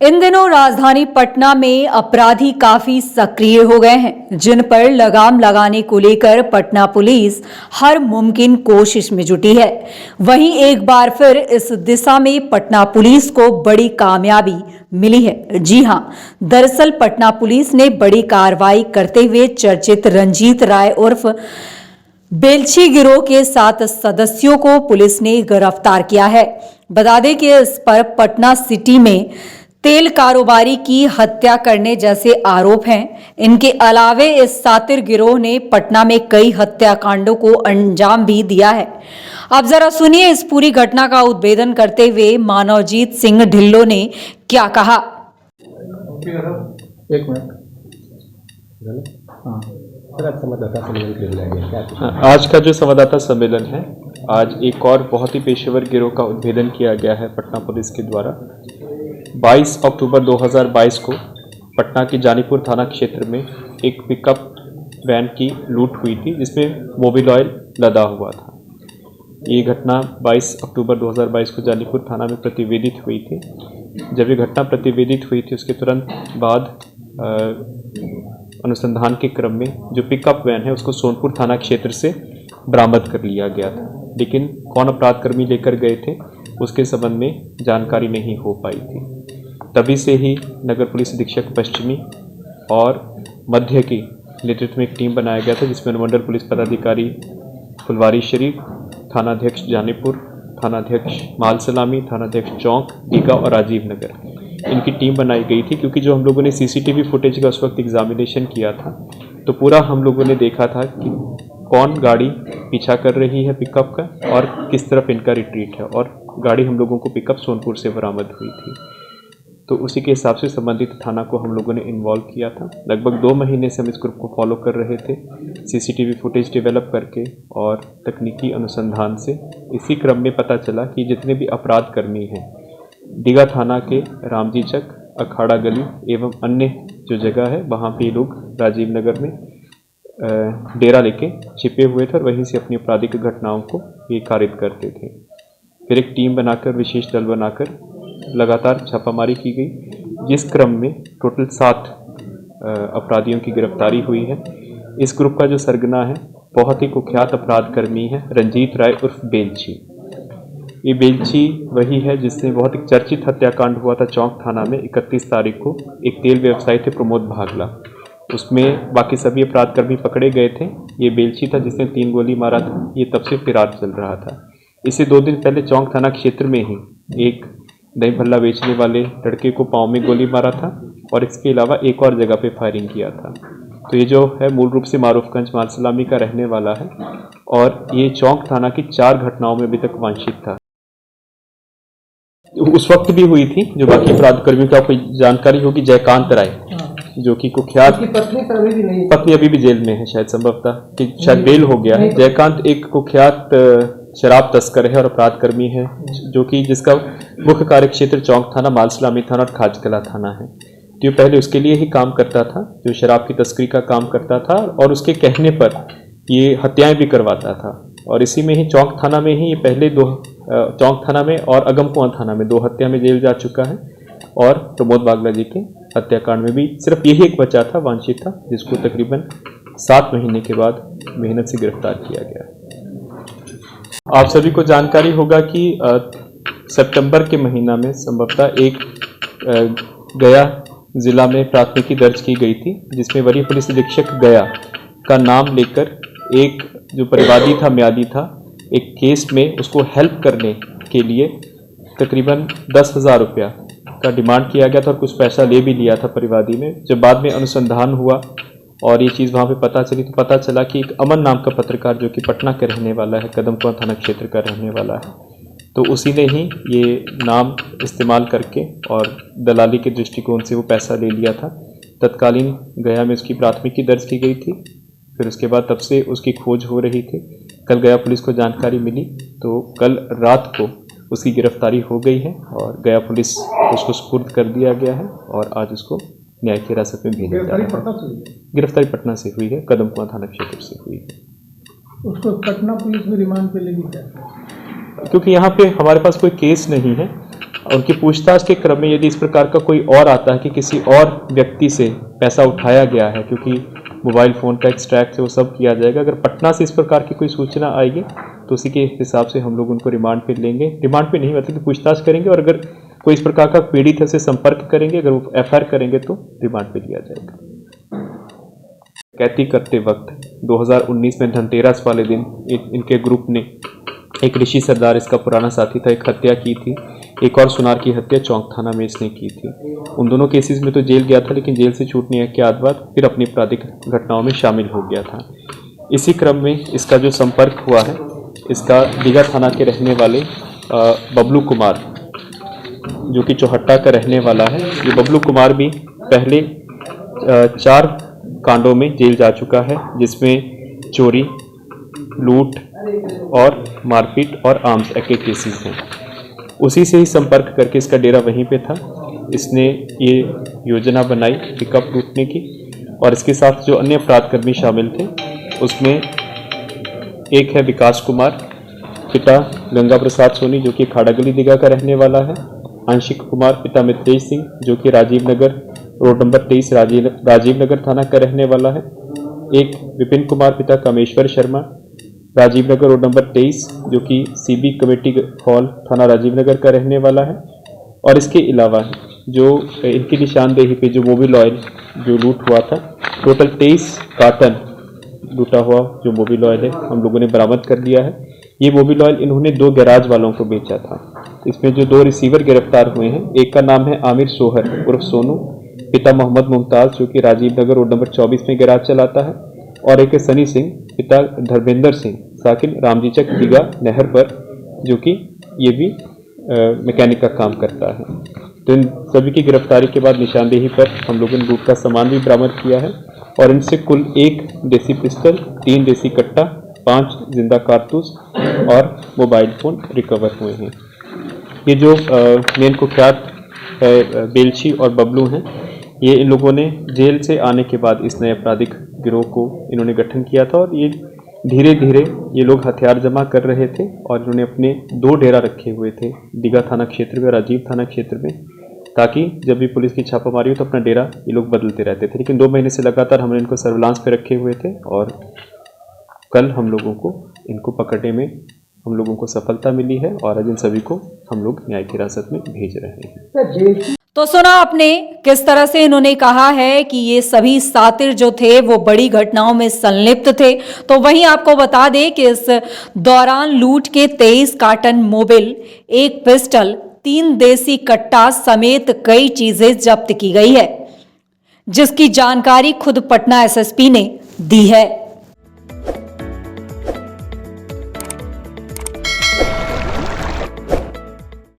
इन दिनों राजधानी पटना में अपराधी काफी सक्रिय हो गए हैं, जिन पर लगाम लगाने को लेकर पटना पुलिस हर मुमकिन कोशिश में जुटी है। वहीं एक बार फिर इस दिशा में पटना पुलिस को बड़ी कामयाबी मिली है। जी हां, दरअसल पटना पुलिस ने बड़ी कार्रवाई करते हुए चर्चित रंजीत राय उर्फ बेलछी गिरोह के 7 सदस्यों को पुलिस ने गिरफ्तार किया है। बता दें कि इस पर पटना सिटी में तेल कारोबारी की हत्या करने जैसे आरोप हैं। इनके अलावे इस सातिर गिरोह ने पटना में कई हत्याकांडों को अंजाम भी दिया है। अब जरा सुनिए इस पूरी घटना का उद्भेदन करते हुए मानवजीत सिंह ढिल्लो ने क्या कहा। एक मिनट। आज का जो संवाददाता सम्मेलन है, आज एक और बहुत ही पेशेवर गिरोह का उद्भेदन किया गया है पटना पुलिस के द्वारा। 22 अक्टूबर 2022 को पटना के जानीपुर थाना क्षेत्र में एक पिकअप वैन की लूट हुई थी, जिसमें मोबिल ऑयल लदा हुआ था। ये घटना 22 अक्टूबर 2022 को जानीपुर थाना में प्रतिवेदित हुई थी। जब ये घटना प्रतिवेदित हुई थी, उसके तुरंत बाद अनुसंधान के क्रम में जो पिकअप वैन है उसको सोनपुर थाना क्षेत्र से बरामद कर लिया गया था, लेकिन कौन अपराधकर्मी लेकर गए थे उसके संबंध में जानकारी नहीं हो पाई थी। तभी से ही नगर पुलिस अधीक्षक पश्चिमी और मध्य की नेतृत्व में एक टीम बनाया गया था, जिसमें अनुमंडल पुलिस पदाधिकारी फुलवारी शरीफ, थानाध्यक्ष जानीपुर, थानाध्यक्ष माल सलामी, थानाध्यक्ष चौक, डीगा और राजीव नगर, इनकी टीम बनाई गई थी। क्योंकि जो हम लोगों ने सीसीटीवी फुटेज का उस वक्त एग्जामिनेशन किया था, तो पूरा हम लोगों ने देखा था कि कौन गाड़ी पीछा कर रही है पिकअप का और किस तरफ इनका रिट्रीट है, और गाड़ी हम लोगों को पिकअप सोनपुर से बरामद हुई थी। तो उसी के हिसाब से संबंधित थाना को हम लोगों ने इन्वॉल्व किया था। लगभग 2 महीने से हम इस ग्रुप को फॉलो कर रहे थे, सीसीटीवी फुटेज डेवलप करके और तकनीकी अनुसंधान से। इसी क्रम में पता चला कि जितने भी अपराध कर्मी हैं डीगा थाना के रामजी चक, अखाड़ा गली एवं अन्य जो जगह है, वहाँ पे लोग राजीव नगर में डेरा लेके छिपे हुए थे और वहीं से अपनी आपराधिक घटनाओं को ये कारित करते थे। फिर एक टीम बनाकर, विशेष दल बनाकर लगातार छापामारी की गई, जिस क्रम में टोटल 7 अपराधियों की गिरफ्तारी हुई है। इस ग्रुप का जो सरगना है, बहुत ही कुख्यात अपराधकर्मी है रंजीत राय उर्फ बेलछी। ये बेलछी वही है जिसने बहुत एक चर्चित हत्याकांड हुआ था चौक थाना में 31 तारीख को। एक तेल व्यवसायी थे प्रमोद भागला, उसमें बाकी सभी अपराधकर्मी पकड़े गए थे। ये बेलछी था जिसने 3 गोली मारा था। ये तब से फरार चल रहा था। इससे 2 दिन पहले चौक थाना क्षेत्र में ही एक दही भल्ला बेचने वाले लड़के को पाँव में गोली मारा था और इसके अलावा एक और जगह पे फायरिंग किया था। तो ये जो है मूल रूप से मारूफगंज मालसलामी का रहने वाला है और ये चौक थाना की 4 घटनाओं में अभी तक वांछित था। उस वक्त भी हुई थी। जो बाकी अपराधकर्मियों की आपको जानकारी होगी, जयकांत राय, जो कि कुख्यात पत्नी अभी भी जेल में है, शायद संभवतः कि शायद बेल हो गया है। जयकांत एक कुख्यात शराब तस्कर है और अपराधकर्मी है, जो कि जिसका मुख्य कार्य क्षेत्र चौक थाना, मालसलामी थाना और खाजकला थाना है। तो ये पहले उसके लिए ही काम करता था, जो शराब की तस्करी का काम करता था, और उसके कहने पर ये हत्याएं भी करवाता था। और इसी में ही चौक थाना में ही ये पहले 2 चौक थाना में और अगमकुआं थाना में 2 हत्या में जेल जा चुका है। और प्रमोद बागला जी के हत्याकांड में भी सिर्फ यही एक बचा था, वांछित था, जिसको तकरीबन 7 महीने के बाद मेहनत से गिरफ्तार किया गया। आप सभी को जानकारी होगा कि सितंबर के महीना में संभवतः एक गया जिला में प्राथमिकी दर्ज की गई थी, जिसमें वरीय पुलिस अधीक्षक गया का नाम लेकर एक जो परिवादी था, म्यादी था, एक केस में उसको हेल्प करने के लिए तकरीबन 10,000 रुपया का डिमांड किया गया था और कुछ पैसा ले भी लिया था परिवादी ने। जब बाद में अनुसंधान हुआ और ये चीज़ वहाँ पे पता चली, तो पता चला कि एक अमन नाम का पत्रकार, जो कि पटना का रहने वाला है, कदमकुआं थाना क्षेत्र का रहने वाला है, तो उसी ने ही ये नाम इस्तेमाल करके और दलाली के दृष्टिकोण से वो पैसा ले लिया था। तत्कालीन गया में उसकी प्राथमिकी दर्ज की गई थी। फिर उसके बाद तब से उसकी खोज हो रही थी। कल गया पुलिस को जानकारी मिली, तो कल रात को उसकी गिरफ्तारी हो गई है और गया पुलिस उसको सुपुर्द कर दिया गया है और आज उसको न्यायिक हिरासत में भेजा जा रहा है। गिरफ्तारी पटना से हुई है, कदमकुआं थाना क्षेत्र से हुई है। उसको पटना पुलिस में रिमांड पे लेगी क्या? क्योंकि यहाँ पे हमारे पास कोई केस नहीं है उनकी पूछताछ के क्रम में यदि इस प्रकार का कोई और आता है कि किसी और व्यक्ति से पैसा उठाया गया है, क्योंकि मोबाइल फ़ोन का एक्सट्रैक्ट से वो सब किया जाएगा, अगर पटना से इस प्रकार की कोई सूचना आएगी तो उसी के हिसाब से हम लोग उनको रिमांड पे लेंगे, रिमांड पे नहीं मतलब कि पूछताछ करेंगे, और अगर कोई इस प्रकार का पीड़ित है से संपर्क करेंगे, अगर वो FIR करेंगे तो रिमांड पे लिया जाएगा। डकैती करते वक्त 2019 में धनतेरस वाले दिन इनके ग्रुप ने, एक ऋषि सरदार इसका पुराना साथी था, एक हत्या की थी, एक और सुनार की हत्या चौक थाना में इसने की थी। उन दोनों केसेस में तो जेल गया था, लेकिन जेल से छूटने के बाद फिर अपनी आपराधिक घटनाओं में शामिल हो गया था। इसी क्रम में इसका जो संपर्क हुआ है, इसका दीघा थाना के रहने वाले बबलू कुमार, जो कि चौहट्टा का रहने वाला है, ये बबलू कुमार भी पहले 4 कांडों में जेल जा चुका है, जिसमें चोरी, लूट और मारपीट और आर्म्स एक्ट के केसेस हैं। उसी से ही संपर्क करके, इसका डेरा वहीं पे था, इसने ये योजना बनाई पिकअप लूटने की, और इसके साथ जो अन्य अपराधकर्मी शामिल थे उसमें एक है विकास कुमार, पिता गंगा प्रसाद सोनी, जो कि खाड़ागली दीघा का रहने वाला है, आंशिक कुमार पिता मित्रेश सिंह, जो कि राजीव नगर रोड नंबर 23 राजीव नगर थाना का रहने वाला है, एक विपिन कुमार पिता कामेश्वर शर्मा, राजीव नगर रोड नंबर 23, जो कि CB कमेटी हॉल थाना राजीव नगर का रहने वाला है, और इसके अलावा जो इनकी निशानदेही पे जो मोबिल ऑयल जो लूट हुआ था, टोटल 23 कार्टन लूटा हुआ जो मोबिल ऑयल है हम लोगों ने बरामद कर लिया है। ये मोबिल ऑयल इन्होंने 2 गैराज वालों को बेचा था। इसमें जो 2 रिसीवर गिरफ्तार हुए हैं, एक का नाम है आमिर सोहर उर्फ सोनू, पिता मोहम्मद मुमताज, जो कि राजीव नगर रोड नंबर 24 में गैराज चलाता है, और एक है सनी सिंह, पिता धर्मेंद्र सिंह, साकिन रामजीचक दीघा नहर पर, जो कि ये भी मैकेनिक का काम करता है। तो इन सभी की गिरफ्तारी के बाद निशानदेही पर हम लोगों ने लूट का सामान भी बरामद किया है, और इनसे कुल 1 देसी पिस्टल, 3 देसी कट्टा, 5 जिंदा कारतूस और मोबाइल फ़ोन रिकवर हुए हैं। ये जो मेन कुख्यात है बेलची और बबलू हैं, ये इन लोगों ने जेल से आने के बाद इस नए आपराधिक गिरोह को इन्होंने गठन किया था, और ये धीरे धीरे ये लोग हथियार जमा कर रहे थे, और इन्होंने अपने 2 डेरा रखे हुए थे दीघा थाना क्षेत्र में, राजीव थाना क्षेत्र में, ताकि जब भी पुलिस की छापामारी हो तो अपना डेरा ये लोग बदलते रहते थे। लेकिन 2 महीने से लगातार हमने इनको सर्विलांस पे रखे हुए थे, और कल हम लोगों को इनको पकड़ने में हम लोगों को सफलता मिली है, और आज इन सभी को हम लोग न्यायिक हिरासत में भेज रहे हैं। तो सुना आपने किस तरह से इन्होंने कहा है कि ये सभी सातिर जो थे वो बड़ी घटनाओं में संलिप्त थे। तो वहीं आपको बता दें कि इस दौरान लूट के 23 कार्टन मोबिल, 1 पिस्टल, 3 देसी कट्टा समेत कई चीजें जब्त की गई है, जिसकी जानकारी खुद पटना SSP ने दी है।